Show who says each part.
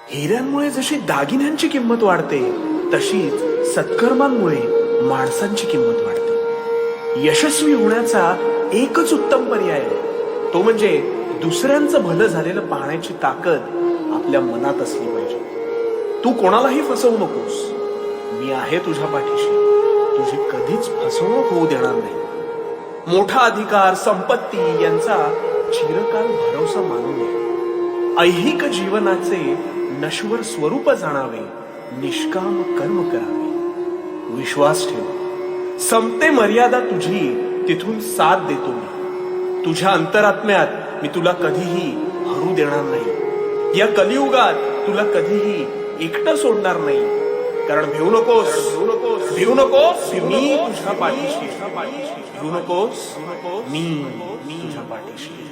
Speaker 1: हिऱ्यांमुळे जशी दागिन्यांची किंमत वाढते, तशीच सत्कर्मांमुळे माणसांची किंमत वाढते. यशस्वी होण्याचा एकच उत्तम पर्याय आहे, तो म्हणजे दुसऱ्यांचं भलं झालेलं पाहण्याची ताकद आपल्या मनात असली पाहिजे. तू कोणालाही फसवू नकोस. मी आहे तुझ्या पाठीशी. तुझी कधीच फसवणूक होऊ देणार नाही. मोठा अधिकार, संपत्ती यांचा चिरकाल भरोसा मानू नये. ऐहिक जीवनाचे नश्वर स्वरूप जाणावे, निष्काम कर्म करावे. विश्वास ठेव, संपते मर्यादा तुझी, तिथून साथ देतो मी. तुझ्या अंतरात्म्यात मी तुला कधीही हरू देणार नाही. या कलियुगात तुला कधीही एकटं सोडणार नाही. कारण भिवू नकोस, भिवू नकोस, मी तुझ्या पाठीशी. भिवू नकोस, मी तुझ्या पाठीशी.